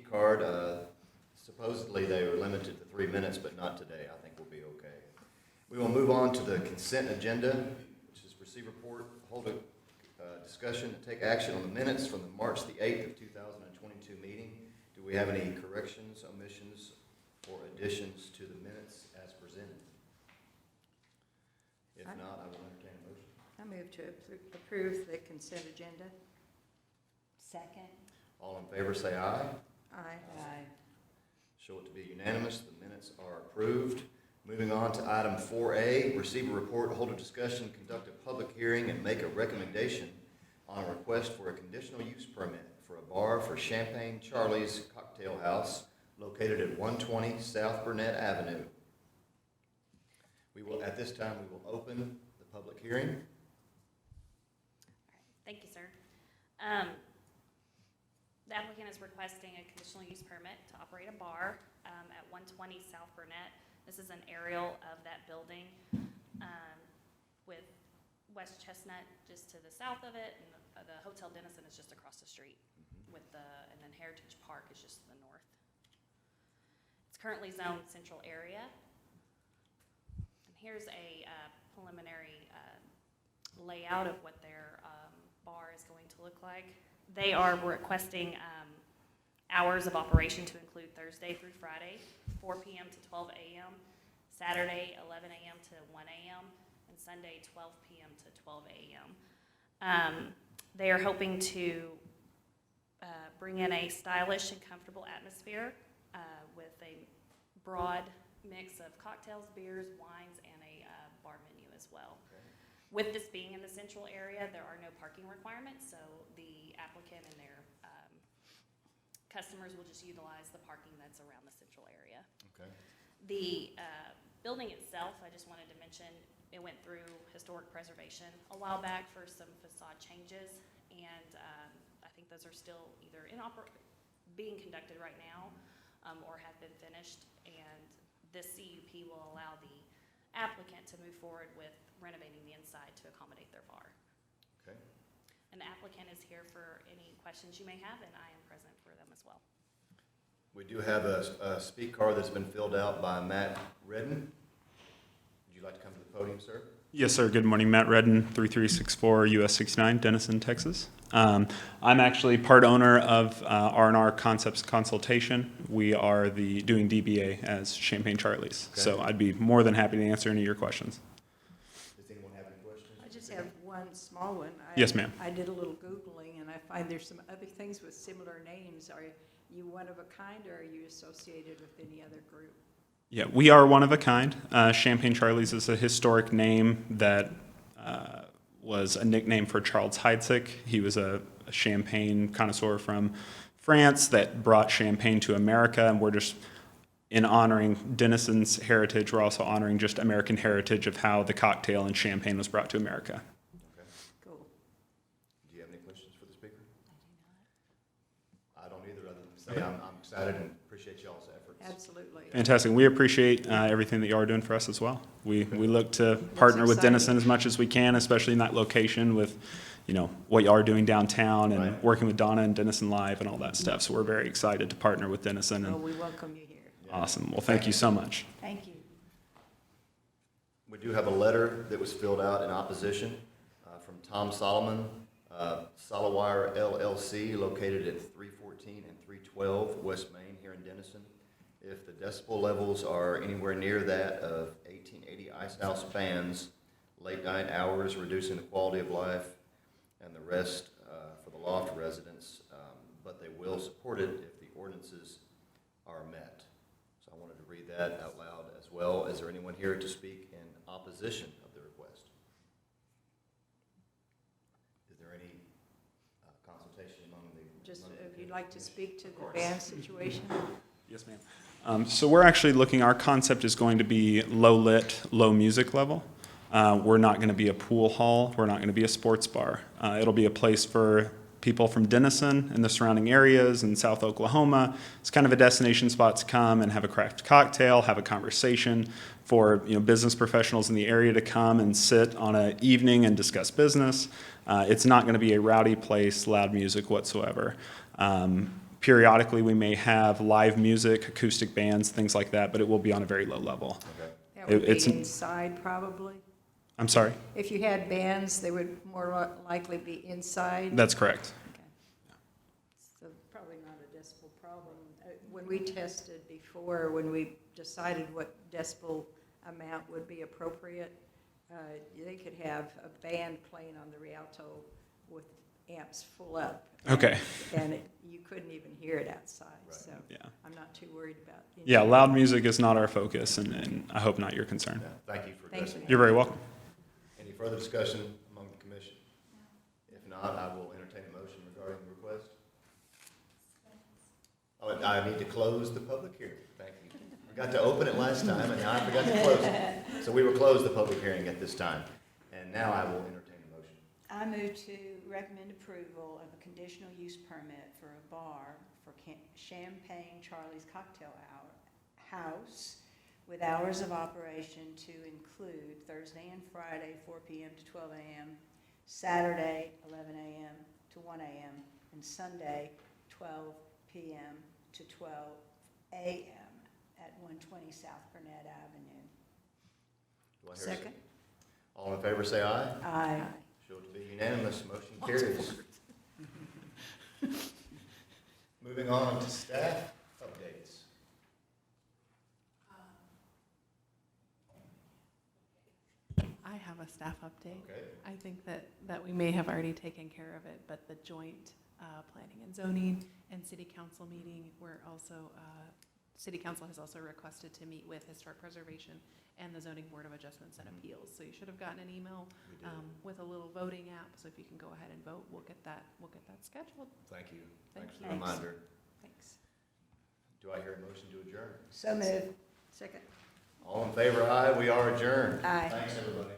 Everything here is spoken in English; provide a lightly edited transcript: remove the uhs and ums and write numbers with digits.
speak card. Supposedly they were limited to 3 minutes, but not today. I think we'll be okay. We will move on to the consent agenda, which is receive report, hold a discussion, and take action on the minutes from the March the 8th of 2022 meeting. Do we have any corrections, omissions, or additions to the minutes as presented? If not, I will entertain a motion. I move to approve the consent agenda. Second. All in favor say aye. Aye. Aye. Show it to be unanimous. The minutes are approved. Moving on to item 4A, receive a report, hold a discussion, conduct a public hearing, and make a recommendation on a request for a conditional use permit for a bar for Champagne Charlie's Cocktail House located at 120 South Burnett Avenue. At this time, we will open the public hearing. Thank you, sir. The applicant is requesting a conditional use permit to operate a bar at 120 South Burnett. This is an aerial of that building with West Chestnut just to the south of it, and the Hotel Denison is just across the street, and then Heritage Park is just to the north. It's currently zoned central area. And here's a preliminary layout of what their bar is going to look like. They are requesting hours of operation to include Thursday through Friday, 4 p.m. to 12 a.m., Saturday, 11 a.m. to 1 a.m., and Sunday, 12 p.m. to 12 a.m. They are hoping to bring in a stylish and comfortable atmosphere with a broad mix of cocktails, beers, wines, and a bar menu as well. Okay. With this being in the central area, there are no parking requirements, so the applicant and their customers will just utilize the parking that's around the central area. Okay. The building itself, I just wanted to mention, it went through historic preservation a while back for some facade changes, and I think those are still either being conducted right now or have been finished, and this CUP will allow the applicant to move forward with renovating the inside to accommodate their bar. Okay. And the applicant is here for any questions you may have, and I am present for them as well. We do have a speak card that's been filled out by Matt Redden. Would you like to come to the podium, sir? Yes, sir. Good morning. Matt Redden, 3364 US 69, Denison, Texas. I'm actually part owner of R&R Concepts Consultation. We are doing DBA as Champagne Charlie's. Okay. So I'd be more than happy to answer any of your questions. Does anyone have any questions? I just have one small one. Yes, ma'am. I did a little Googling, and I find there's some other things with similar names. Are you one of a kind, or are you associated with any other group? Yeah, we are one of a kind. Champagne Charlie's is a historic name that was a nickname for Charles Heidsieck. He was a champagne connoisseur from France that brought champagne to America, and we're just, in honoring Denison's heritage, we're also honoring just American heritage of how the cocktail and champagne was brought to America. Okay. Cool. Do you have any questions for the speaker? I don't either, other than say I'm excited and appreciate y'all's efforts. Absolutely. Fantastic. We appreciate everything that you are doing for us as well. We look to partner with exciting. Denison as much as we can, especially in that location with, what you are doing downtown and Right. working with Donna and Denison Live and all that stuff. So we're very excited to partner with Denison. Well, And we welcome you here. awesome. Well, thank you so much. Thank you. We do have a letter that was filled out in opposition from Tom Solomon, Solowire LLC, located at 314 and 312 West Main here in Denison. If the decibel levels are anywhere near that of 1880 Ice House bands, late night hours, reducing the quality of life, and the rest for the loft residents, but they will support it if the ordinances are met. So I wanted to read that out loud as well. Is there anyone here to speak in opposition of the request? Is there any consultation among the... Just among if the you'd like to commission? speak to Of the course. band situation. Yes, ma'am. So we're actually looking, our concept is going to be low lit, low music level. We're not going to be a pool hall. We're not going to be a sports bar. It'll be a place for people from Denison and the surrounding areas and South Oklahoma. It's kind of a destination spot to come and have a craft cocktail, have a conversation for business professionals in the area to come and sit on an evening and discuss business. It's not going to be a rowdy place, loud music whatsoever. Periodically, we may have live music, acoustic bands, things like that, but it will be on a very low level. Okay. That would It's- be inside probably? I'm sorry? If you had bands, they would more likely be inside? That's correct. Okay. So probably not a decibel problem. When we tested before, when we decided what decibel amount would be appropriate, they could have a band playing on the Rialto with amps full up. Okay. And you couldn't even hear it outside, Right. so Yeah. I'm not too worried about. Yeah, loud music is not our focus, and I hope not your concern. Yeah, thank you for Thank addressing you. that. You're very welcome. Any further discussion among the commission? If not, I will entertain a motion regarding the request. Oh, and I need to close the public hearing. Thank you. Forgot to open it last time, and now I forgot to close it. So we will close the public hearing at this time. And now I will entertain a motion. I move to recommend approval of a conditional use permit for a bar for Champagne Charlie's Cocktail House with hours of operation to include Thursday and Friday, 4 p.m. to 12 a.m., Saturday, 11 a.m. to 1 a.m., and Sunday, 12 p.m. to 12 a.m. at 120 South Burnett Avenue. Do I hear a Second? All in favor, say aye. Aye. Show it to be unanimous, motion carries. Moving on to staff updates. I have a staff update. Okay. I think that we may have already taken care of it, but the joint planning and zoning and city council meeting, where also, city council has also requested to meet with historic preservation and the zoning board of adjustments and appeals. So you should have gotten an email We did. with a little voting app, so if you can go ahead and vote, we'll get that scheduled. Thank you. Thanks for the Thanks. reminder. Thanks. Do I hear a motion to adjourn? So moved. Second. All in favor, aye. We are adjourned. Aye. Thanks, everybody.